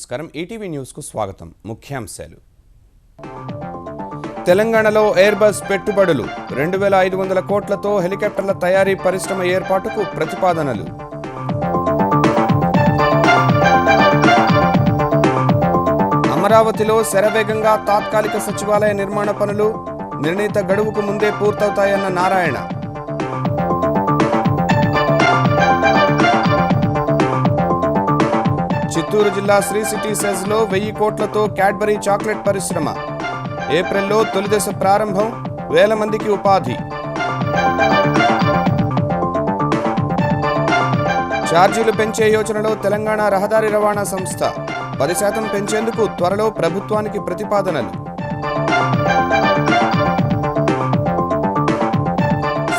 నమస్కారం ETV news కు స్వాగతం ముఖ్యాంశాలు తెలంగాణలో ఎయిర్ బస్ పెట్టుబడులు 2500 కోట్లతో హెలికాప్టర్ల తయారీ పరిశ్రమ ఏర్పాటుకు ప్రతిపాదనలు అమరావతిలో శరవేగంగా తాత్కాలిక సచివాలయ నిర్మాణ పనులు నిర్ణీత గడువుకు ముందే పూర్తవుతాయన్న నారాయణ చిత్తూరు జిల్లా శ్రీ సిటీ సెజ్లో 1000 కోట్లతో క్యాడ్బరీ చాక్లెట్ పరిశ్రమ ఏప్రిల్లో తొలిదశ ప్రారంభం, వేల మందికి ఉపాధి. ఛార్జీలు పెంచే యోచనలో తెలంగాణ రహదారి రవాణా సంస్థ 10% పెంచేందుకు త్వరలో ప్రభుత్వానికి ప్రతిపాదనలు.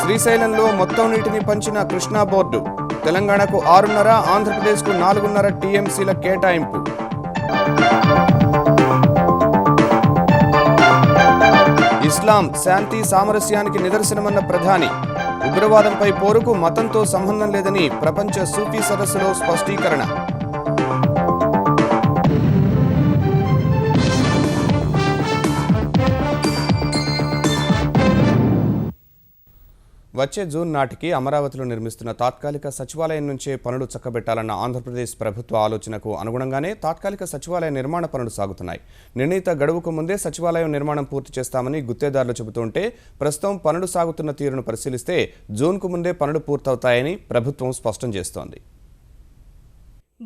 శ్రీశైలంలో మొత్తం నీటిని పంచిన కృష్ణా బోర్డు తెలంగాణకు 6.5, ఆంధ్రప్రదేశ్కు 4.5 టీఎంసీల కేటాయింపు. ఇస్లాం శాంతి సామరస్యానికి నిదర్శనమన్న ప్రధాని, ఉగ్రవాదంపై పోరుకు మతంతో సంబంధం లేదని ప్రపంచ సూఫీ సదస్సులో స్పష్టీకరణ. వచ్చే జూన్ నాటికి అమరావతిలో నిర్మిస్తున్న తాత్కాలిక సచివాలయం నుంచే పనులు చక్కబెట్టాలన్న ఆంధ్రప్రదేశ్ ప్రభుత్వ ఆలోచనకు అనుగుణంగానే తాత్కాలిక సచివాలయ నిర్మాణ పనులు సాగుతున్నాయి. నిర్ణీత గడువుకు ముందే సచివాలయం నిర్మాణం పూర్తి చేస్తామని గుత్తేదారులు చెబుతుంటే ప్రస్తుతం పనులు సాగుతున్న తీరును పరిశీలిస్తే జూన్కు ముందే పనులు పూర్తవుతాయని ప్రభుత్వం స్పష్టం చేస్తోంది.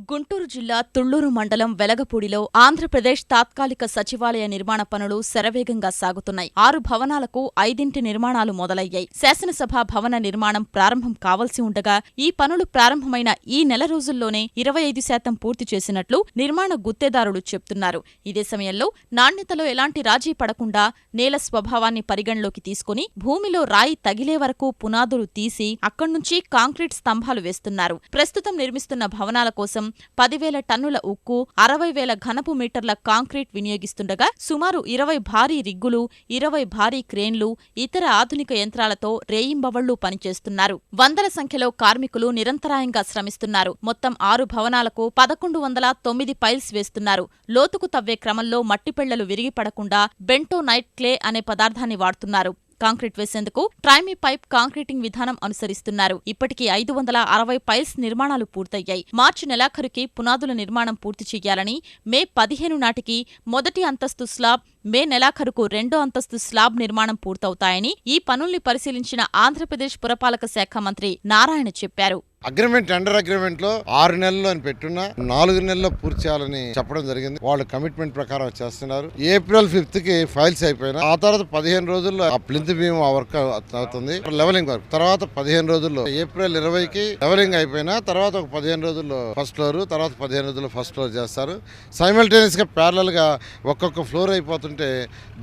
గుంటూరు జిల్లా తుళ్లూరు మండలం వెలగపూడిలో ఆంధ్రప్రదేశ్ తాత్కాలిక సచివాలయ నిర్మాణ పనులు శరవేగంగా సాగుతున్నాయి. 6 భవనాలకు 5 నిర్మాణాలు మొదలయ్యాయి. శాసనసభ భవన నిర్మాణం ప్రారంభం కావాల్సి ఉండగా ఈ పనులు ప్రారంభమైన ఈ నెల రోజుల్లోనే 25% పూర్తి చేసినట్లు నిర్మాణ గుత్తేదారులు చెప్తున్నారు. ఇదే సమయంలో నాణ్యతలో ఎలాంటి రాజీ పడకుండా నేల స్వభావాన్ని పరిగణలోకి తీసుకుని భూమిలో రాయి తగిలే వరకు పునాదులు తీసి అక్కడ్నుంచి కాంక్రీట్ స్తంభాలు వేస్తున్నారు. ప్రస్తుతం నిర్మిస్తున్న భవనాల కోసం 10,000 టన్నుల ఉక్కు, 60,000 ఘనపు మీటర్ల కాంక్రీట్ వినియోగిస్తుండగా సుమారు 20 భారీ రిగ్గులు, 20 భారీ క్రేన్లు, ఇతర ఆధునిక యంత్రాలతో రేయింబవళ్లు పనిచేస్తున్నారు. వందల సంఖ్యలో కార్మికులు నిరంతరాయంగా శ్రమిస్తున్నారు. మొత్తం 6 భవనాలకు 1109 పైల్స్ వేస్తున్నారు. లోతుకు తవ్వే క్రమంలో మట్టి పెళ్లలు విరిగిపడకుండా బెంటోనైట్ క్లే అనే పదార్థాన్ని వాడుతున్నారు. కాంక్రీట్ వేసేందుకు ట్రైమీ పైప్ కాంక్రీటింగ్ విధానం అనుసరిస్తున్నారు. ఇప్పటికీ 560 పైల్స్ నిర్మాణాలు పూర్తయ్యాయి. మార్చి నెలాఖరుకి పునాదుల నిర్మాణం పూర్తి చెయ్యాలని, మే 15 నాటికి మొదటి అంతస్తు స్లాబ్, మే నెలాఖరుకు 2వ అంతస్తు స్లాబ్ నిర్మాణం పూర్తవుతాయని ఈ పనుల్ని పరిశీలించిన ఆంధ్రప్రదేశ్ పురపాలక శాఖ మంత్రి నారాయణ చెప్పారు. అగ్రిమెంట్ అండర్ అగ్రిమెంట్ లో 6 నెలల్లో అని పెట్టున్నా 4 నెలల్లో పూర్తి చేయాలని చెప్పడం జరిగింది. వాళ్ళు కమిట్మెంట్ ప్రకారం చేస్తున్నారు. ఏప్రిల్ 5th కి ఫైల్స్ అయిపోయినా ఆ తర్వాత 15 రోజుల్లో ఆ ప్లింత్ బీమ్ వర్క్ అవుతుంది. లెవెలింగ్ వర్క్ తర్వాత 15 రోజుల్లో ఏప్రిల్ 20కి లెవెలింగ్ అయిపోయినా తర్వాత ఒక 15 రోజుల్లో ఫస్ట్ ఫ్లోర్, తర్వాత 15 రోజుల్లో ఫస్ట్ ఫ్లోర్ చేస్తారు. సైమల్టేనియస్ గా ప్యారలల్ గా ఒక్కొక్క ఫ్లోర్ అయిపోతుంటే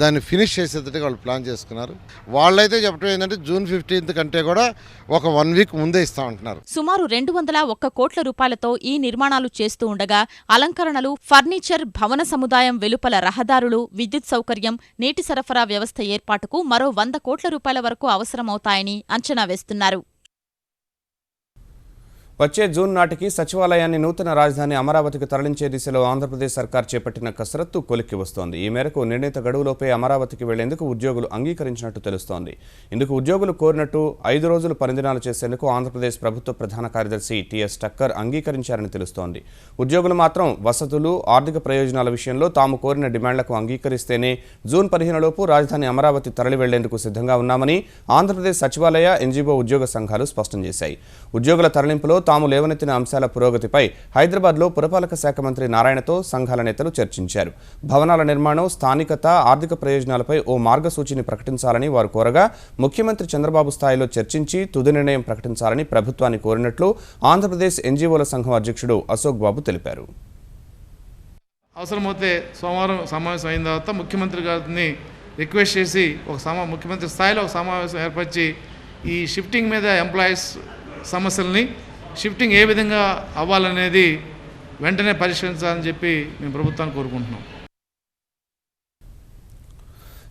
దాన్ని ఫినిష్ చేసేటట్టుగా వాళ్ళు ప్లాన్ చేసుకున్నారు. వాళ్ళైతే చెప్పడం ఏంటంటే జూన్ 15th కంటే కూడా ఒక 1 వీక్ ముందే ఇస్తామంటున్నారు. సుమారు 201 కోట్ల రూపాయలతో ఈ నిర్మాణాలు చేస్తూ ఉండగా అలంకరణలు, ఫర్నిచర్, భవన సముదాయం వెలుపల రహదారులు, విద్యుత్ సౌకర్యం, నీటి సరఫరా వ్యవస్థ ఏర్పాటుకు మరో 100 కోట్ల రూపాయల వరకు అవసరమవుతాయని అంచనా వేస్తున్నారు. వచ్చే జూన్ నాటికి సచివాలయాన్ని నూతన రాజధాని అమరావతికి తరలించే దిశలో ఆంధ్రప్రదేశ్ సర్కార్ చేపట్టిన కసరత్తు కొలిక్కి వస్తోంది. ఈ మేరకు నిర్ణీత గడువులోపే అమరావతికి వెళ్లేందుకు ఉద్యోగులు అంగీకరించినట్టు తెలుస్తోంది. ఇందుకు ఉద్యోగులు కోరినట్టు 5 రోజులు పనిదినాలు చేసేందుకు ఆంధ్రప్రదేశ్ ప్రభుత్వ ప్రధాన కార్యదర్శి టిఎస్ టక్కర్ అంగీకరించారని తెలుస్తోంది. ఉద్యోగులు మాత్రం వసతులు, ఆర్థిక ప్రయోజనాల విషయంలో తాము కోరిన డిమాండ్లకు అంగీకరిస్తేనే జూన్ 15 లోపు రాజధాని అమరావతి తరలి వెళ్లేందుకు సిద్ధంగా ఉన్నామని ఆంధ్రప్రదేశ్ సచివాలయ, ఎన్జీఓ ఉద్యోగ సంఘాలు స్పష్టం చేశాయి. ఉద్యోగుల తరలింపులో తాము లేవనెత్తిన అంశాల పురోగతిపై హైదరాబాద్లో పురపాలక శాఖ మంత్రి నారాయణతో సంఘాల నేతలు చర్చించారు. భవనాల నిర్మాణం, స్థానికత, ఆర్థిక ప్రయోజనాలపై ఓ మార్గసూచిని ప్రకటించాలని వారు కోరగా ముఖ్యమంత్రి చంద్రబాబు స్థాయిలో చర్చించి తుది నిర్ణయం ప్రకటించాలని ప్రభుత్వాన్ని కోరినట్లు ఆంధ్రప్రదేశ్ ఎన్జీఓల సంఘం అధ్యక్షుడు అశోక్ బాబు తెలిపారు. అవసరమైతే సోమవారం సమావేశం అయిన తర్వాత ముఖ్యమంత్రి గారిని రిక్వెస్ట్ చేసి ముఖ్యమంత్రి స్థాయిలో ఒక సమావేశం ఏర్పరిచి ఈ షిఫ్టింగ్ మీద ఎంప్లాయీస్ సమస్యల్ని షిఫ్టింగ్ ఏ విధంగా అవ్వాలనేది వెంటనే పరిష్కరించాలని చెప్పి మేము ప్రభుత్వాన్ని కోరుకుంటున్నాం.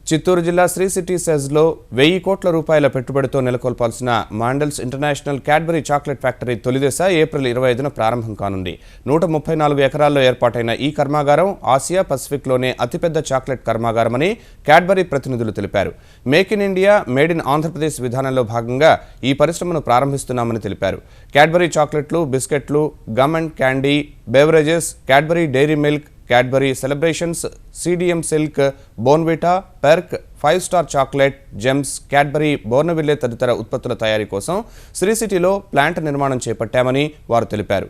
చిత్తూరు జిల్లా శ్రీ సిటీ సెజ్లో 1000 కోట్ల రూపాయల పెట్టుబడితో నెలకొల్పాల్సిన Mondelez international Cadbury chocolate factory తొలిదశ ఏప్రిల్ 25న ప్రారంభం కానుంది. 134 ఎకరాల్లో ఏర్పాటైన ఈ కర్మాగారం ఆసియా పసిఫిక్లోనే అతిపెద్ద చాక్లెట్ కర్మాగారమని క్యాడ్బరీ ప్రతినిధులు తెలిపారు. Make in India, made in Andhra Pradesh విధానంలో భాగంగా ఈ పరిశ్రమను ప్రారంభిస్తున్నామని తెలిపారు. క్యాడ్బరీ చాక్లెట్లు, బిస్కెట్లు, gum and candy, beverages, Cadbury dairy milk, Cadbury celebrations, CDM silk, Bournvita, Perk, 5 star chocolate, Gems, Cadbury, Bournville తదితర ఉత్పత్తుల తయారీ కోసం శ్రీ సిటీలో ప్లాంట్ నిర్మాణం చేపట్టామని వారు తెలిపారు.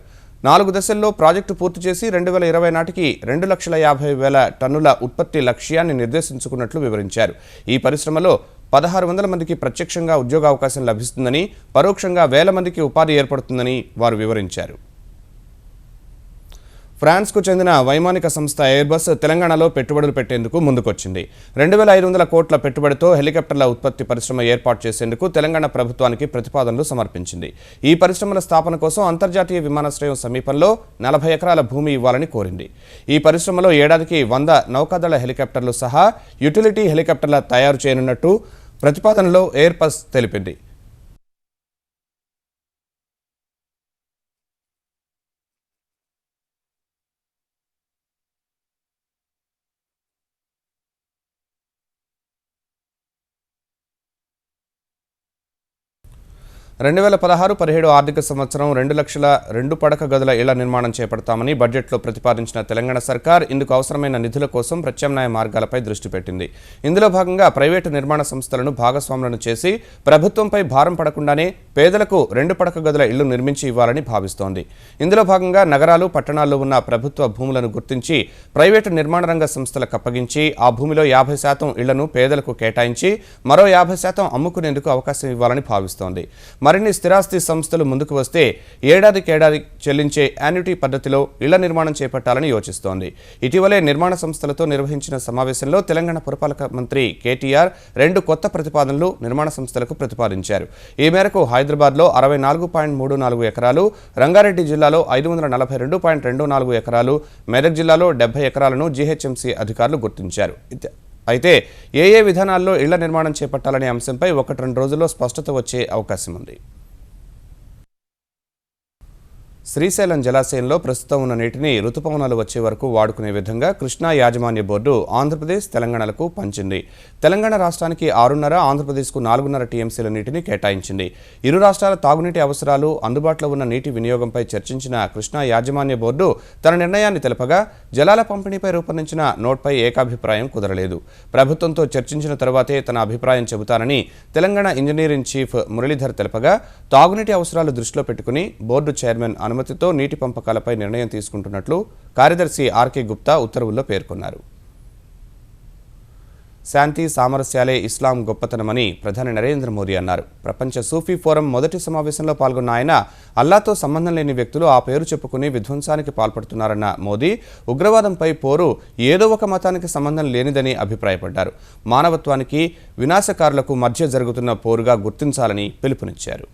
4 దశల్లో ప్రాజెక్టు పూర్తి చేసి 2020 నాటికి 2,50,000 టన్నుల ఉత్పత్తి లక్ష్యాన్ని నిర్దేశించుకున్నట్లు వివరించారు. ఈ పరిశ్రమలో 1,600 మందికి ప్రత్యక్షంగా ఉద్యోగావకాశం లభిస్తుందని, పరోక్షంగా 1,000 మందికి ఉపాధి ఏర్పడుతుందని వారు వివరించారు. ఫ్రాన్స్కు చెందిన వైమానిక సంస్థ ఎయిర్బస్ తెలంగాణలో పెట్టుబడులు పెట్టేందుకు ముందుకొచ్చింది. 2,500 కోట్ల పెట్టుబడితో హెలికాప్టర్ల ఉత్పత్తి పరిశ్రమ ఏర్పాటు చేసేందుకు తెలంగాణ ప్రభుత్వానికి ప్రతిపాదనలు సమర్పించింది. ఈ పరిశ్రమల స్థాపన కోసం అంతర్జాతీయ విమానాశ్రయం సమీపంలో 40 ఎకరాల భూమి ఇవ్వాలని కోరింది. ఈ పరిశ్రమలో ఏడాదికి 100 నౌకాదళ హెలికాప్టర్లు సహా యుటిలిటీ హెలికాప్టర్ల తయారు చేయనున్నట్టు ప్రతిపాదనలో ఎయిర్బస్ తెలిపింది. రెండు 2016-17 ఆర్థిక సంవత్సరం 2 లక్షల 2 పడక గదుల ఇళ్ల నిర్మాణం చేపడతామని బడ్జెట్లో ప్రతిపాదించిన తెలంగాణ సర్కార్ ఇందుకు అవసరమైన నిధుల కోసం ప్రత్యామ్నాయ మార్గాలపై దృష్టి పెట్టింది. ఇందులో భాగంగా ప్రైవేటు నిర్మాణ సంస్థలను భాగస్వాములను చేసి ప్రభుత్వంపై భారం పడకుండానే పేదలకు 2 పడక గదుల ఇళ్లు నిర్మించి ఇవ్వాలని భావిస్తోంది. ఇందులో భాగంగా నగరాలు, పట్టణాల్లో ఉన్న ప్రభుత్వ భూములను గుర్తించి ప్రైవేటు నిర్మాణ రంగ సంస్థలకు అప్పగించి ఆ భూమిలో 50% ఇళ్లను పేదలకు కేటాయించి మరో 50% అమ్ముకునేందుకు అవకాశం ఇవ్వాలని భావిస్తోంది. మరిన్ని స్థిరాస్తి సంస్థలు ముందుకు వస్తే ఏడాదికేడాది చెల్లించే యాన్యుటీ పద్ధతిలో ఇళ్ల నిర్మాణం చేపట్టాలని యోచిస్తోంది. ఇటీవలే నిర్మాణ సంస్థలతో నిర్వహించిన సమావేశంలో తెలంగాణ పురపాలక మంత్రి కేటీఆర్ 2 కొత్త ప్రతిపాదనలు నిర్మాణ సంస్థలకు ప్రతిపాదించారు. ఈ మేరకు హైదరాబాద్లో 64.34 ఎకరాలు, రంగారెడ్డి జిల్లాలో 542.24 ఎకరాలు, మెదక్ జిల్లాలో 70 ఎకరాలను GHMC అధికారులు గుర్తించారు. అయితే ఏ విధానాల్లో ఇళ్ల నిర్మాణం చేపట్టాలనే అంశంపై 1-2 రోజుల్లో స్పష్టత వచ్చే అవకాశం ఉంది. శ్రీశైలం జలాశయంలో ప్రస్తుతం ఉన్న నీటిని రుతుపవనాలు వచ్చే వరకు వాడుకునే విధంగా కృష్ణా యాజమాన్య బోర్డు ఆంధ్రప్రదేశ్, తెలంగాణలకు పంచింది. తెలంగాణ రాష్ట్రానికి 6.5, ఆంధ్రప్రదేశ్కు 4.5 TMCల నీటిని కేటాయించింది. ఇరు రాష్ట్రాల తాగునీటి అవసరాలు, అందుబాటులో ఉన్న నీటి వినియోగంపై చర్చించిన కృష్ణా యాజమాన్య బోర్డు తన నిర్ణయాన్ని తెలపగా జలాల పంపిణీపై రూపొందించిన నోట్పై ఏకాభిప్రాయం కుదరలేదు. ప్రభుత్వంతో చర్చించిన తర్వాతే తన అభిప్రాయం చెబుతానని తెలంగాణ ఇంజనీరింగ్ చీఫ్ మురళీధర్ తెలపగా తాగునీటి అవసరాలు దృష్టిలో పెట్టుకుని బోర్డు చైర్మన్ అనుమతితో నీటి పంపకాలపై నిర్ణయం తీసుకుంటున్నట్లు కార్యదర్శి ఆర్కే గుప్తా ఉత్తర్వుల్లో పేర్కొన్నారు. శాంతి సామరస్యాలే ఇస్లాం గొప్పతనమని ప్రధాని నరేంద్ర మోదీ అన్నారు. ప్రపంచ సూఫీ ఫోరం మొదటి సమావేశంలో పాల్గొన్న ఆయన అల్లాతో సంబంధం లేని వ్యక్తులు ఆ పేరు చెప్పుకుని విధ్వంసానికి పాల్పడుతున్నారన్న మోదీ ఉగ్రవాదంపై పోరు ఏదో ఒక మతానికి సంబంధం లేనిదని అభిప్రాయపడ్డారు. మానవత్వానికి, వినాశకారులకు మధ్య జరుగుతున్న పోరుగా గుర్తించాలని పిలుపునిచ్చారు.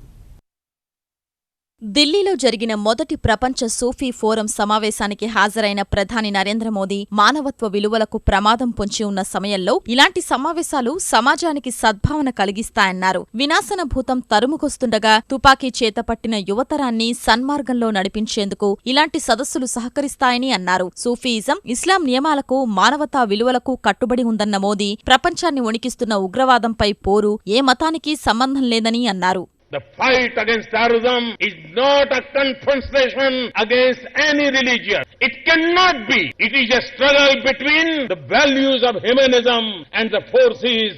ఢిల్లీలో జరిగిన మొదటి ప్రపంచ సూఫీ ఫోరం సమావేశానికి హాజరైన ప్రధాని నరేంద్ర మోదీ మానవత్వ విలువలకు ప్రమాదం పొంచి ఉన్న సమయంలో ఇలాంటి సమావేశాలు సమాజానికి సద్భావన కలిగిస్తాయన్నారు. వినాశనభూతం తరుముకొస్తుండగా తుపాకీ చేతపట్టిన యువతరాన్ని సన్మార్గంలో నడిపించేందుకు ఇలాంటి సదస్సులు సహకరిస్తాయని అన్నారు. సూఫీయిజం ఇస్లాం నియమాలకు, మానవతా విలువలకు కట్టుబడి ఉందన్న మోదీ ప్రపంచాన్ని వణికిస్తున్న ఉగ్రవాదంపై పోరు ఏ మతానికి సంబంధం లేదని అన్నారు. The fight against terrorism is not a confrontation against any religion. It cannot be. It is a struggle between the values of humanism and the forces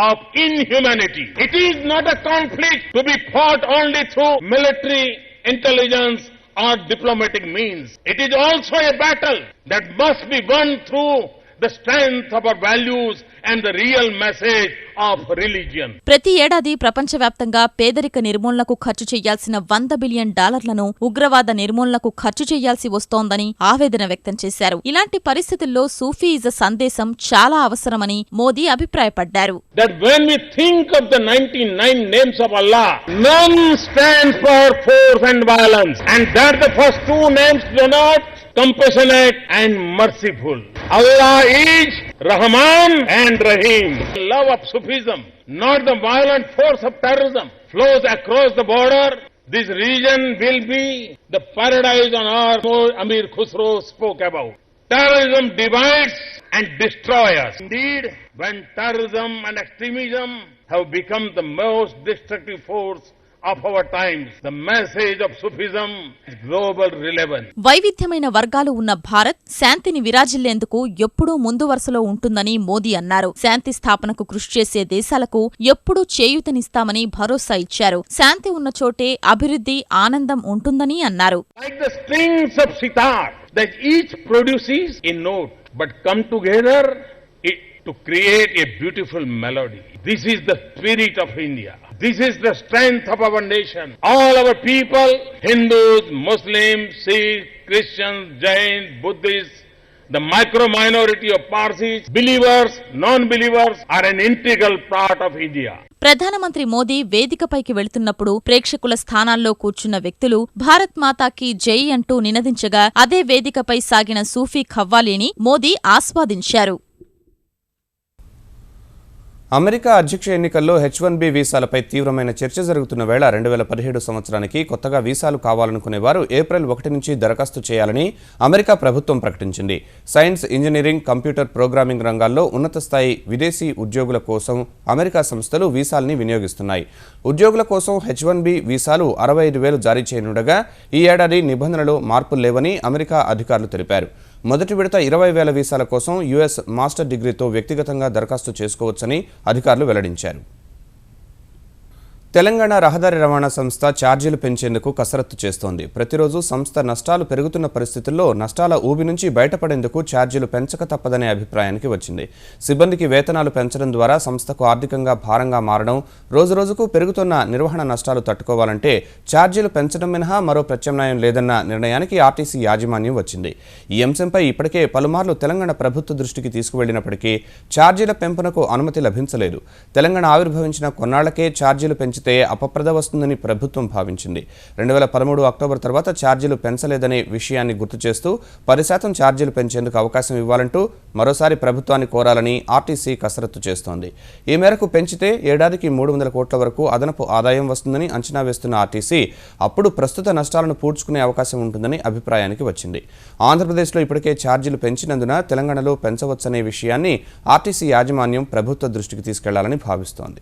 of inhumanity. It is not a conflict to be fought only through military intelligence or diplomatic means. It is also a battle that must be won through the strength of our values and the real message of religion. ప్రతి ఏడాది ప్రపంచవ్యాప్తంగా పేదరిక నిర్మూలనకు ఖర్చు చేయాల్సిన $100 billion ఉగ్రవాద నిర్మూలనకు ఖర్చు చేయాల్సి వస్తోందని ఆవేదన వ్యక్తం చేశారు. ఇలాంటి పరిస్థితుల్లో సూఫీయిజ సందేశం చాలా అవసరమని మోదీ అభిప్రాయపడ్డారు. That when we think of the 99 names of Allah, none stands for force and violence, and that the first 2 names denote compassionate and merciful. Allah is Rahman and Rahim. The love of Sufism, not the violent force of terrorism, flows across the border. This region will be the paradise on earth Amir Khusro spoke about. Terrorism divides and destroys us. Indeed, when terrorism and extremism have become the most destructive force of our times, the message of Sufism is global relevance. వైవిధ్యమైన వర్గాలు ఉన్న భారత్ శాంతిని విరాజిల్లేందుకు ఎప్పుడూ ముందు వరుసలో ఉంటుందని మోదీ అన్నారు. శాంతి స్థాపనకు కృషి చేసే దేశాలకు ఎప్పుడూ చేయూతనిస్తామని భరోసా ఇచ్చారు. శాంతి ఉన్న చోటే అభివృద్ధి, ఆనందం ఉంటుందని అన్నారు. Like the strings of sitar that each produces a note but come together to create a beautiful melody. This is the spirit of India. This is the strength of our nation. All our people, Hindus, Muslims, Sikhs, Christians, Jains, Buddhists, the micro-minority of Parsis, believers, non-believers are an integral part of India. ప్రధానమంత్రి మోదీ వేదికపైకి వెళుతున్నప్పుడు ప్రేక్షకుల స్థానాల్లో కూర్చున్న వ్యక్తులు భారత్ మాతాకి జై అంటూ నినదించగా అదే వేదికపై సాగిన సూఫీ ఖవ్వాలీని మోదీ ఆస్వాదించారు. అమెరికా అధ్యక్ష ఎన్నికల్లో H-1B వీసాలపై తీవ్రమైన చర్చ జరుగుతున్న వేళ 2017 సంవత్సరానికి కొత్తగా వీసాలు కావాలనుకునేవారు ఏప్రిల్ 1 నుంచి దరఖాస్తు చేయాలని అమెరికా ప్రభుత్వం ప్రకటించింది. సైన్స్, ఇంజనీరింగ్, కంప్యూటర్ ప్రోగ్రామింగ్ రంగాల్లో ఉన్నత స్థాయి విదేశీ ఉద్యోగుల కోసం అమెరికా సంస్థలు వీసాల్ని వినియోగిస్తున్నాయి. ఉద్యోగుల కోసం H-1B వీసాలు 65,000 జారీ చేయనుండగా ఈ ఏడాది నిబంధనలు మార్పులు లేవని అమెరికా అధికారులు తెలిపారు. మొదటి విడత 20,000 వీసాల కోసం US మాస్టర్ డిగ్రీతో వ్యక్తిగతంగా దరఖాస్తు చేసుకోవచ్చని అధికారులు వెల్లడించారు. తెలంగాణ రహదారి రవాణా సంస్థ ఛార్జీలు పెంచేందుకు కసరత్తు చేస్తోంది. ప్రతిరోజు సంస్థ నష్టాలు పెరుగుతున్న పరిస్థితుల్లో నష్టాల ఊబి నుంచి బయటపడేందుకు ఛార్జీలు పెంచక తప్పదనే అభిప్రాయానికి వచ్చింది. సిబ్బందికి వేతనాలు పెంచడం ద్వారా సంస్థకు ఆర్థికంగా భారంగా మారడం, రోజురోజుకు పెరుగుతున్న నిర్వహణ నష్టాలు తట్టుకోవాలంటే ఛార్జీలు పెంచడం మినహా మరో ప్రత్యామ్నాయం లేదన్న నిర్ణయానికి ఆర్టీసీ యాజమాన్యం వచ్చింది. ఈ అంశంపై ఇప్పటికే పలుమార్లు తెలంగాణ ప్రభుత్వ దృష్టికి తీసుకువెళ్లినప్పటికీ ఛార్జీల పెంపునకు అనుమతి లభించలేదు. తెలంగాణ ఆవిర్భవించిన కొన్నాళ్లకే ఛార్జీలు పెంచితే అపప్రద వస్తుందని ప్రభుత్వం భావించింది. 2013 అక్టోబర్ తర్వాత ఛార్జీలు పెంచలేదనే విషయాన్ని గుర్తు చేస్తూ 10% ఛార్జీలు పెంచేందుకు అవకాశం ఇవ్వాలంటూ మరోసారి ప్రభుత్వాన్ని కోరాలని ఆర్టీసీ కసరత్తు చేస్తోంది. ఈ మేరకు పెంచితే ఏడాదికి 300 కోట్ల వరకు అదనపు ఆదాయం వస్తుందని అంచనా వేస్తున్న ఆర్టీసీ అప్పుడు ప్రస్తుత నష్టాలను పూడ్చుకునే అవకాశం ఉంటుందని అభిప్రాయానికి వచ్చింది. ఆంధ్రప్రదేశ్లో ఇప్పటికే ఛార్జీలు పెంచినందున తెలంగాణలో పెంచవచ్చనే విషయాన్ని ఆర్టీసీ యాజమాన్యం ప్రభుత్వ దృష్టికి తీసుకెళ్లాలని భావిస్తోంది.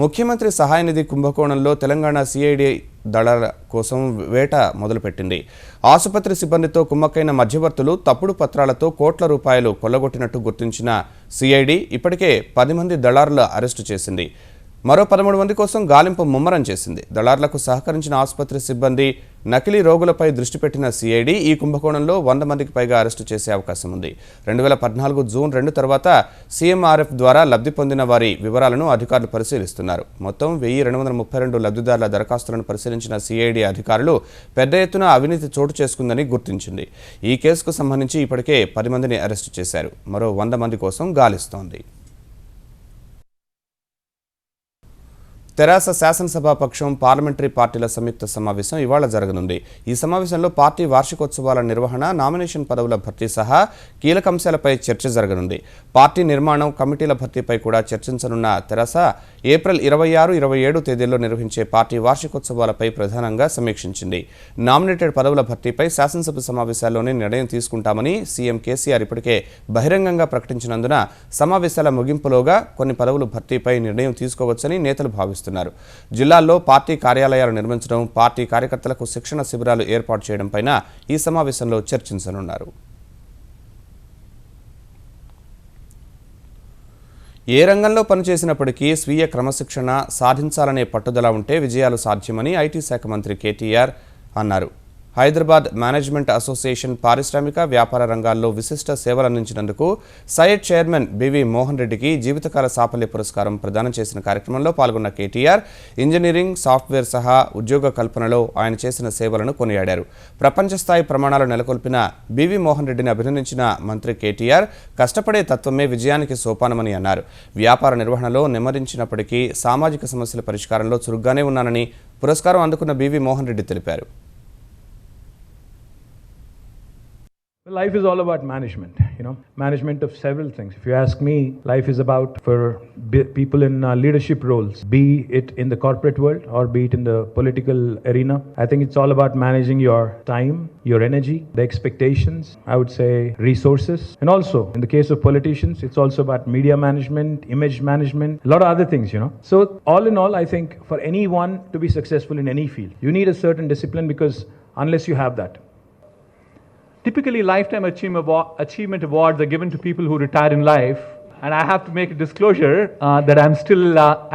ముఖ్యమంత్రి సహాయ నిధి కుంభకోణంలో తెలంగాణ సిఐడి దళాల కోసం వేట మొదలుపెట్టింది. ఆసుపత్రి సిబ్బందితో కుమ్మక్కైన మధ్యవర్తులు తప్పుడు పత్రాలతో కోట్ల రూపాయలు కొల్లగొట్టినట్టు గుర్తించిన సిఐడి ఇప్పటికే 10 మంది దళారుల అరెస్టు చేసింది. మరో 13 మంది కోసం గాలింపు ముమ్మరం చేసింది. దళారులకు సహకరించిన ఆసుపత్రి సిబ్బంది, నకిలీ రోగులపై దృష్టి పెట్టిన సిఐడి ఈ కుంభకోణంలో 100 మందికి పైగా అరెస్టు చేసే అవకాశం ఉంది. 2014 జూన్ 2 తర్వాత CMRF ద్వారా లబ్ధి పొందిన వారి వివరాలను అధికారులు పరిశీలిస్తున్నారు. మొత్తం 1232 లబ్ధిదారుల దరఖాస్తులను పరిశీలించిన సిఐడి అధికారులు పెద్ద ఎత్తున అవినీతి చోటు చేసుకుందని గుర్తించింది. ఈ కేసుకు సంబంధించి ఇప్పటికే 10 మందిని అరెస్టు చేశారు. మరో 100 మంది కోసం గాలిస్తోంది. తెరాస శాసనసభాపక్షం పార్లమెంటరీ పార్టీల సంయుక్త సమావేశం ఇవాళ జరగనుంది. ఈ సమావేశంలో పార్టీ వార్షికోత్సవాల నిర్వహణ, నామినేషన్ పదవుల భర్తీ సహా కీలక అంశాలపై చర్చ జరగనుంది. పార్టీ నిర్మాణం, కమిటీల భర్తీపై కూడా చర్చించనున్న తెరాస ఏప్రిల్ 26, 27 తేదీల్లో నిర్వహించే పార్టీ వార్షికోత్సవాలపై ప్రధానంగా సమీక్షించింది. నామినేటెడ్ పదవుల భర్తీపై శాసనసభ సమావేశాల్లోనే నిర్ణయం తీసుకుంటామని సీఎం కేసీఆర్ ఇప్పటికే బహిరంగంగా ప్రకటించినందున సమావేశాల ముగింపులోగా కొన్ని పదవుల భర్తీపై నిర్ణయం తీసుకోవచ్చని నేతలు భావిస్తున్నారు. జిల్లాల్లో పార్టీ కార్యాలయాలు నిర్మించడం, పార్టీ కార్యకర్తలకు శిక్షణ శిబిరాలు ఏర్పాటు చేయడంపై ఈ సమావేశంలో చర్చించనున్నారు. ఏ రంగంలో పనిచేసినప్పటికీ స్వీయ క్రమశిక్షణ సాధించాలనే పట్టుదల ఉంటే విజయాలు సాధ్యమని ఐటీ శాఖ మంత్రి కేటీఆర్ అన్నారు. హైదరాబాద్ మేనేజ్మెంట్ అసోసియేషన్ పారిశ్రామిక వ్యాపార రంగాల్లో విశిష్ట సేవలందించినందుకు సైయద్ చైర్మన్ బివి మోహన్ రెడ్డికి జీవితకాల సాఫల్య పురస్కారం ప్రదానం చేసిన కార్యక్రమంలో పాల్గొన్న కేటీఆర్ ఇంజనీరింగ్, సాఫ్ట్వేర్ సహా ఉద్యోగ కల్పనలో ఆయన చేసిన సేవలను కొనియాడారు. ప్రపంచ స్థాయి ప్రమాణాలు నెలకొల్పిన బివి మోహన్ రెడ్డిని అభినందించిన మంత్రి కేటీఆర్ కష్టపడే తత్వమే విజయానికి సోపానమని అన్నారు. వ్యాపార నిర్వహణలో నెమ్మదించినప్పటికీ సామాజిక సమస్యల పరిష్కారంలో చురుగ్గానే ఉన్నానని పురస్కారం అందుకున్న బివి మోహన్ రెడ్డి తెలిపారు. Life is all about management, management of several things. If you ask me, life is about for people in leadership roles, be it in the corporate world or be it in the political arena. I think it's all about managing your time, your energy, the expectations, I would say resources. And also, in the case of politicians, it's also about media management, image management, a lot of other things, So all in all, I think for anyone to be successful in any field, you need a certain discipline because unless you have that. Typically, lifetime achievement awards are given to people who retire in life, and I have to make a disclosure that I'm still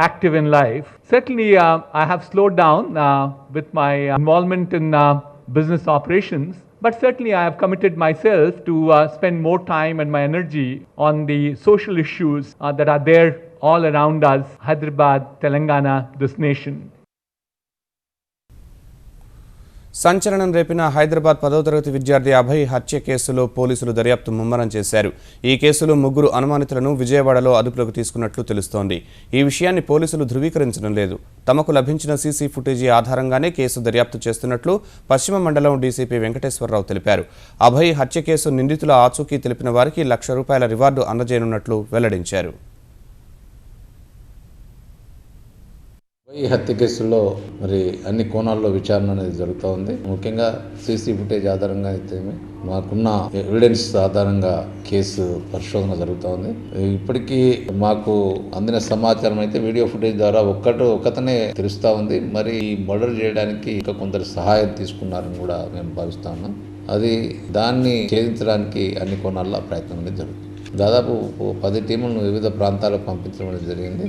active in life. Certainly, I have slowed down with my involvement in business operations, but certainly I have committed myself to spend more time and my energy on the social issues that are there all around us, Hyderabad, Telangana, this nation. సంచలనం రేపిన హైదరాబాద్ 10వ తరగతి విద్యార్థి అభయ్ హత్య కేసులో పోలీసులు దర్యాప్తు ముమ్మరం చేశారు. ఈ కేసులో 3 అనుమానితులను విజయవాడలో అదుపులోకి తీసుకున్నట్లు తెలుస్తోంది. ఈ విషయాన్ని పోలీసులు ధృవీకరించడం లేదు. తమకు లభించిన సీసీ ఫుటేజీ ఆధారంగానే కేసు దర్యాప్తు చేస్తున్నట్లు పశ్చిమ మండలం డీసీపీ వెంకటేశ్వరరావు తెలిపారు. అభయ్ హత్య కేసు నిందితుల ఆచూకీ తెలిపిన వారికి ₹1,00,000 రివార్డు అందజేయనున్నట్లు వెల్లడించారు. ఈ హత్య కేసులో మరి అన్ని కోణాల్లో విచారణ అనేది జరుగుతూ ఉంది. ముఖ్యంగా సీసీ ఫుటేజ్ ఆధారంగా అయితే మాకున్న ఎవిడెన్స్ ఆధారంగా కేసు పరిశోధన జరుగుతూ ఉంది. ఇప్పటికీ మాకు అందిన సమాచారం అయితే వీడియో ఫుటేజ్ ద్వారా ఒకతనే తెలుస్తూ ఉంది. మరి ఈ మర్డర్ చేయడానికి ఇంకా కొందరు సహాయం తీసుకున్నారని కూడా మేము భావిస్తా ఉన్నాం. దాన్ని ఛేదించడానికి అన్ని కోణాల్లో ప్రయత్నం అనేది జరుగుతుంది. దాదాపు 10 టీములను వివిధ ప్రాంతాలకు పంపించడం అనేది జరిగింది.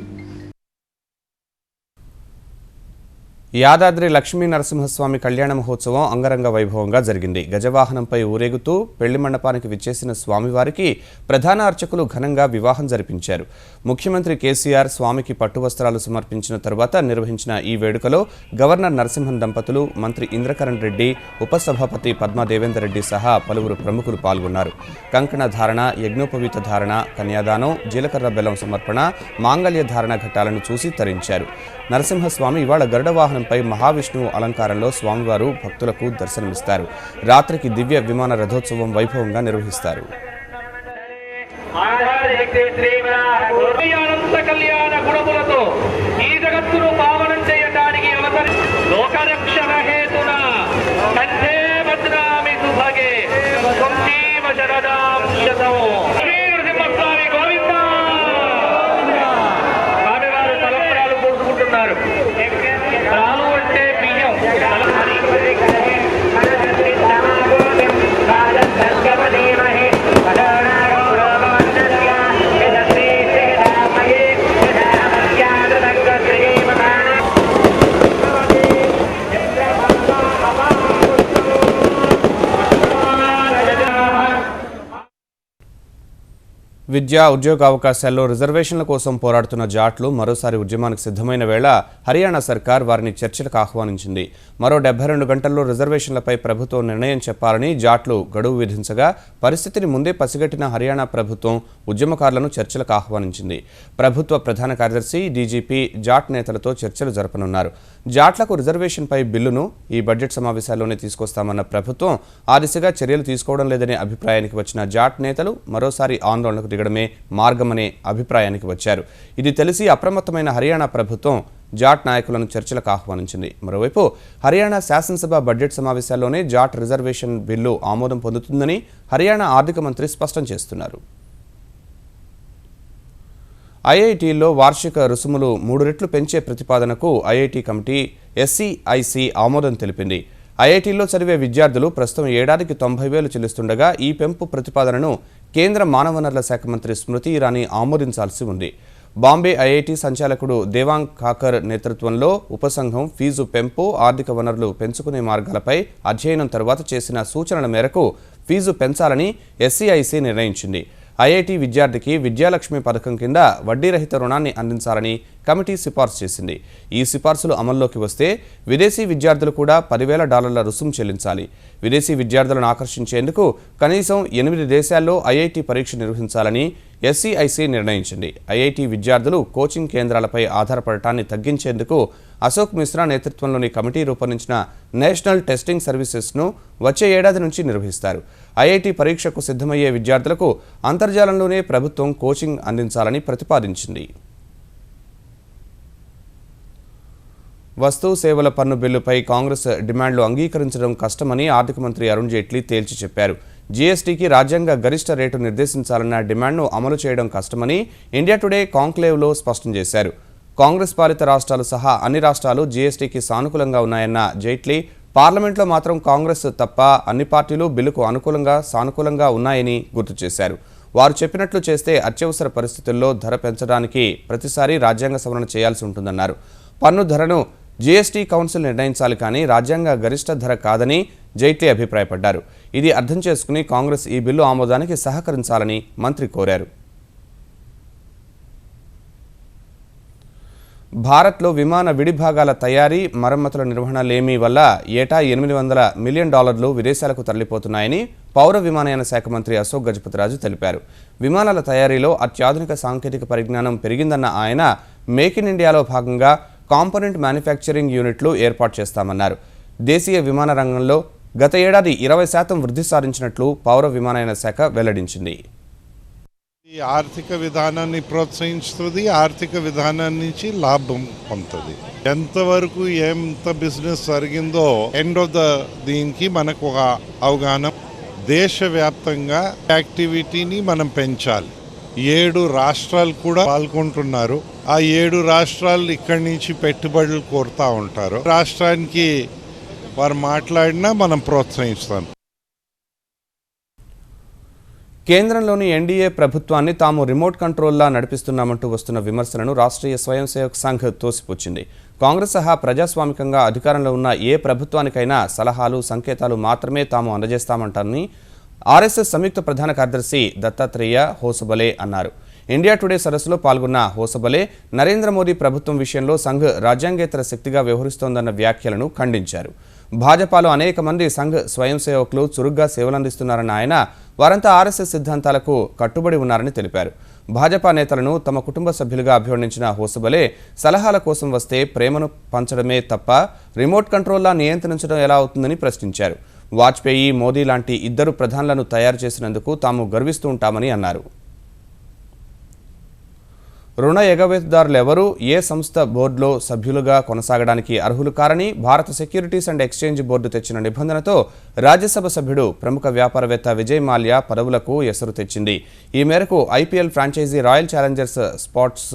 యాదాద్రి లక్ష్మీ నరసింహస్వామి కళ్యాణ మహోత్సవం అంగరంగ వైభవంగా జరిగింది. గజవాహనంపై ఊరేగుతూ పెళ్లి మండపానికి విచ్చేసిన స్వామివారికి ప్రధాన అర్చకులు ఘనంగా వివాహం జరిపించారు. ముఖ్యమంత్రి కేసీఆర్ స్వామికి పట్టు వస్త్రాలు సమర్పించిన తరువాత నిర్వహించిన ఈ వేడుకలో గవర్నర్ నరసింహన్ దంపతులు, మంత్రి ఇంద్రకరణ్ రెడ్డి, ఉపసభాపతి పద్మా దేవేందర్ రెడ్డి సహా పలువురు ప్రముఖులు పాల్గొన్నారు. కంకణ ధారణ, యజ్ఞోపవీత ధారణ, కన్యాదానం, జీలకర్ర బెల్లం సమర్పణ, మాంగళ్య ధారణ ఘట్టాలను చూసి తరించారు. నరసింహస్వామి ఇవాళ గరుడ వాహనంపై మహావిష్ణువు అలంకారంలో స్వామివారు భక్తులకు దర్శనమిస్తారు. రాత్రికి దివ్య విమాన రథోత్సవం వైభవంగా నిర్వహిస్తారు. విద్యా ఉద్యోగ అవకాశాల్లో రిజర్వేషన్ల కోసం పోరాడుతున్న జాట్లు మరోసారి ఉద్యమానికి సిద్ధమైన వేళ హర్యానా సర్కార్ వారిని చర్చలకు ఆహ్వానించింది. మరో 72 గంటల్లో రిజర్వేషన్లపై ప్రభుత్వం నిర్ణయం చెప్పాలని జాట్లు గడువు విధించగా పరిస్థితిని ముందే పసిగట్టిన హర్యానా ప్రభుత్వం ఉద్యమకారులను చర్చలకు ఆహ్వానించింది. ప్రభుత్వ ప్రధాన కార్యదర్శి, డీజీపీ జాట్ నేతలతో చర్చలు జరపనున్నారు. జాట్లకు రిజర్వేషన్పై బిల్లును ఈ బడ్జెట్ సమావేశాల్లోనే తీసుకొస్తామన్న ప్రభుత్వం ఆ దిశగా చర్యలు తీసుకోవడం లేదనే అభిప్రాయానికి వచ్చిన జాట్ నేతలు మరోసారి ఆందోళనకు దిగడమే మార్గమనే అభిప్రాయానికి వచ్చారు. ఇది తెలిసి అప్రమత్తమైన హర్యానా ప్రభుత్వం జాట్ నాయకులను చర్చలకు ఆహ్వానించింది. మరోవైపు హర్యానా శాసనసభ బడ్జెట్ సమావేశాల్లోనే జాట్ రిజర్వేషన్ బిల్లు ఆమోదం పొందుతుందని హర్యానా ఆర్థిక మంత్రి స్పష్టం చేస్తున్నారు. ఐఐటీల్లో వార్షిక రుసుములు 3 రెట్లు పెంచే ప్రతిపాదనకు ఐఐటీ కమిటీ ఎస్సీఐసీ ఆమోదం తెలిపింది. ఐఐటీల్లో చదివే విద్యార్థులు ప్రస్తుతం ఏడాదికి 90,000 చెల్లిస్తుండగా ఈ పెంపు ప్రతిపాదనను కేంద్ర మానవ వనరుల శాఖ మంత్రి స్మృతి ఇరానీ ఆమోదించాల్సి ఉంది. బాంబే ఐఐటీ సంచాలకుడు దేవాంగ్ ఖాకర్ నేతృత్వంలో ఉపసంఘం ఫీజు పెంపు, ఆర్థిక వనరులు పెంచుకునే మార్గాలపై అధ్యయనం తర్వాత చేసిన సూచనల మేరకు ఫీజు పెంచాలని ఎస్సీఐసీ నిర్ణయించింది. ఐఐటీ విద్యార్థికి విద్యాలక్ష్మి పథకం కింద వడ్డీరహిత రుణాన్ని అందించాలని కమిటీ సిఫార్సు చేసింది. ఈ సిఫార్సులు అమల్లోకి వస్తే విదేశీ విద్యార్థులు కూడా $10,000 రుసుము చెల్లించాలి. విదేశీ విద్యార్థులను ఆకర్షించేందుకు కనీసం 8 దేశాల్లో ఐఐటీ పరీక్ష నిర్వహించాలని ఎస్సీఐసీ నిర్ణయించింది. ఐఐటీ విద్యార్థులు కోచింగ్ కేంద్రాలపై ఆధారపడటాన్ని తగ్గించేందుకు అశోక్ మిశ్రా నేతృత్వంలోని కమిటీ రూపొందించిన నేషనల్ టెస్టింగ్ సర్వీసెస్ను వచ్చే ఏడాది నుంచి నిర్వహిస్తారు. ఐఐటి పరీక్షకు సిద్ధమయ్యే విద్యార్థులకు అంతర్జాలంలోనే ప్రభుత్వం కోచింగ్ అందించాలని ప్రతిపాదించింది. వస్తు సేవల పన్ను బిల్లుపై కాంగ్రెస్ డిమాండ్లు అంగీకరించడం కష్టమని ఆర్థిక మంత్రి అరుణ్ జైట్లీ తేల్చి చెప్పారు. జీఎస్టీకి రాజ్యాంగ గరిష్ట రేటు నిర్దేశించాలన్న డిమాండ్ను అమలు చేయడం కష్టమని ఇండియా టుడే కాంక్లేవ్లో స్పష్టం చేశారు. కాంగ్రెస్ పాలిత రాష్ట్రాలు సహా అన్ని రాష్ట్రాలు జీఎస్టీకి సానుకూలంగా ఉన్నాయన్న జైట్లీ పార్లమెంట్లో మాత్రం కాంగ్రెస్ తప్ప అన్ని పార్టీలు బిల్లుకు సానుకూలంగా ఉన్నాయని గుర్తు చేశారు. వారు చెప్పినట్లు చేస్తే అత్యవసర పరిస్థితుల్లో ధర పెంచడానికి ప్రతిసారి రాజ్యాంగ సవరణ చేయాల్సి ఉంటుందన్నారు. పన్ను ధరను జీఎస్టీ కౌన్సిల్ నిర్ణయించాలి కానీ రాజ్యాంగ గరిష్ట ధర కాదని జైట్లీ అభిప్రాయపడ్డారు. ఇది అర్థం చేసుకుని కాంగ్రెస్ ఈ బిల్లు ఆమోదానికి సహకరించాలని మంత్రి కోరారు. భారత్లో విమాన విడిభాగాల తయారీ మరమ్మతుల నిర్వహణ లేమి వల్ల ఏటా $800 మిలియన్ విదేశాలకు తరలిపోతున్నాయని పౌర విమానయాన శాఖ మంత్రి అశోక్ గజపతిరాజు తెలిపారు. విమానాల తయారీలో అత్యాధునిక సాంకేతిక పరిజ్ఞానం పెరిగిందన్న ఆయన మేక్ ఇన్ ఇండియాలో భాగంగా కాంపోనెంట్ మ్యానుఫ్యాక్చరింగ్ యూనిట్లు ఏర్పాటు చేస్తామన్నారు. దేశీయ విమాన రంగంలో గత ఏడాది 20% వృద్ధి సాధించినట్లు పౌర విమానయాన శాఖ వెల్లడించింది. ఈ ఆర్థిక విధానాన్ని ప్రోత్సహిస్తుంది, ఆర్థిక విధానం నుంచి లాభం పొందుతుంది. ఎంతవరకు ఎంత బిజినెస్ జరిగిందో ఎండ్ ఆఫ్ దీనికి మనకు ఒక అవగాహన. దేశవ్యాప్తంగా యాక్టివిటీని మనం పెంచాలి. 7 రాష్ట్రాలు కూడా పాల్గొంటున్నారు. ఆ 7 రాష్ట్రాలు ఇక్కడి నుంచి పెట్టుబడులు కోరుతూ ఉంటారు. రాష్ట్రానికి వారు మాట్లాడినా మనం ప్రోత్సహిస్తాం. కేంద్రంలోని ఎన్డీఏ ప్రభుత్వాన్ని తాము రిమోట్ కంట్రోల్లా నడిపిస్తున్నామంటూ వస్తున్న విమర్శలను రాష్ట్రీయ స్వయం సేవక్ సంఘ్ తోసిపుచ్చింది. కాంగ్రెస్ సహా ప్రజాస్వామికంగా అధికారంలో ఉన్న ఏ ప్రభుత్వానికైనా సలహాలు, సంకేతాలు మాత్రమే తాము అందజేస్తామంటారని ఆర్ఎస్ఎస్ సంయుక్త ప్రధాన కార్యదర్శి దత్తాత్రేయ హోసబలే అన్నారు. ఇండియా టుడే సదస్సులో పాల్గొన్న హోసబలే నరేంద్ర మోదీ ప్రభుత్వం విషయంలో సంఘ్ రాజ్యాంగేతర శక్తిగా వ్యవహరిస్తోందన్న వ్యాఖ్యలను ఖండించారు. భాజపాలో అనేక మంది సంఘ్ స్వయం సేవకులు చురుగ్గా సేవలందిస్తున్నారన్న ఆయన వారంతా ఆర్ఎస్ఎస్ సిద్ధాంతాలకు కట్టుబడి ఉన్నారని తెలిపారు. భాజపా నేతలను తమ కుటుంబ సభ్యులుగా అభివర్ణించిన హోసబలే సలహాల కోసం వస్తే ప్రేమను పంచడమే తప్ప రిమోట్ కంట్రోల్లా నియంత్రించడం ఎలా అవుతుందని ప్రశ్నించారు. వాజ్పేయి, మోదీ లాంటి 2 ప్రధానులను తయారు చేసినందుకు తాము గర్విస్తూ ఉంటామని అన్నారు. రుణ ఎగవేతదారులెవరూ ఏ సంస్థ బోర్డులో సభ్యులుగా కొనసాగడానికి అర్హులు కారని భారత సెక్యూరిటీస్ అండ్ ఎక్స్చేంజ్ బోర్డు తెచ్చిన నిబంధనతో రాజ్యసభ సభ్యుడు ప్రముఖ వ్యాపారవేత్త విజయ్ మాల్యా పదవులకు ఎసరు తెచ్చింది. ఈ మేరకు IPL franchisee Royal Challengers Sports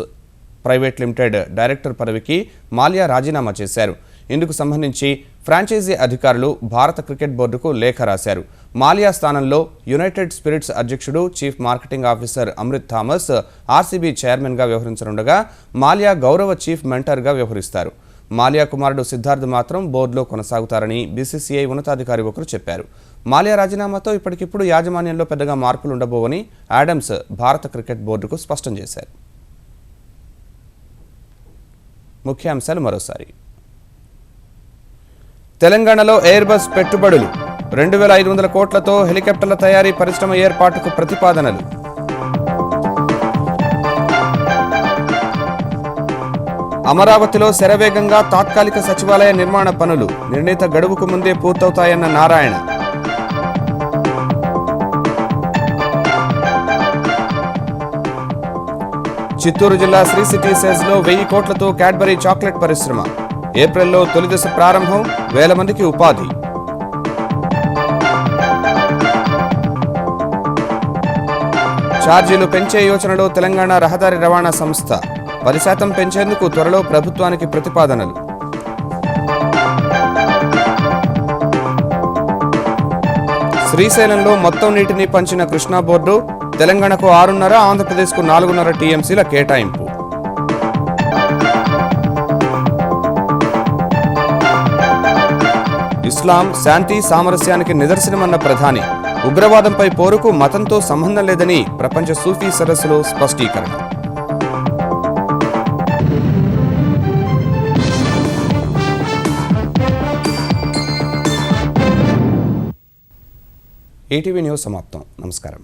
Private Limited director పదవికి మాల్యా రాజీనామా చేశారు. ఇందుకు సంబంధించి ఫ్రాంచైజీ అధికారులు భారత క్రికెట్ బోర్డుకు లేఖ రాశారు. మాల్యా స్థానంలో యునైటెడ్ స్పిరిట్స్ అధ్యక్షుడు chief marketing officer Amrit Thomas RCB చైర్మన్గా వ్యవహరించనుండగా మాల్యా గౌరవ చీఫ్ మెంటర్గా వ్యవహరిస్తారు. మాల్యా కుమారుడు సిద్ధార్థ్ మాత్రం బోర్డులో కొనసాగుతారని బీసీసీఐ ఉన్నతాధికారి ఒకరు చెప్పారు. మాల్యా రాజీనామాతో ఇప్పటికిప్పుడు యాజమాన్యంలో పెద్దగా మార్పులు ఉండబోవని ఆడమ్స్ భారత క్రికెట్ బోర్డుకు స్పష్టం చేశారు. ముఖ్యాంశాలు మరోసారి. తెలంగాణలో ఎయిర్ బస్ పెట్టుబడులు 2500 కోట్లతో హెలికాప్టర్ల తయారీ పరిశ్రమ ఏర్పాటుకు ప్రతిపాదనలు. అమరావతిలో శరవేగంగా తాత్కాలిక సచివాలయ నిర్మాణ పనులు నిర్ణీత గడువుకు ముందే పూర్తవుతాయన్న నారాయణ. చిత్తూరు జిల్లా శ్రీ సిటీ సెజ్లో 1000 కోట్లతో క్యాడ్బరీ చాక్లెట్ పరిశ్రమ ఏప్రిల్లో తొలిదశ ప్రారంభం, 1000 మందికి ఉపాధి. ఛార్జీలు పెంచే యోచనలో తెలంగాణ రహదారి రవాణా సంస్థ 10% పెంచేందుకు త్వరలో ప్రభుత్వానికి ప్రతిపాదనలు. శ్రీశైలంలో మొత్తం నీటిని పంచిన కృష్ణా బోర్డు తెలంగాణకు 6.5, ఆంధ్రప్రదేశ్కు 4.5 టీఎంసీల కేటాయింపు. ఇస్లాం శాంతి సామరస్యానికి నిదర్శనమన్న ప్రధాని, ఉగ్రవాదంపై పోరుకు మతంతో సంబంధం లేదని ప్రపంచ సూఫీ సదస్సులో స్పష్టీకరణ. ఈటీవీ న్యూస్ సమాప్తం. నమస్కారం.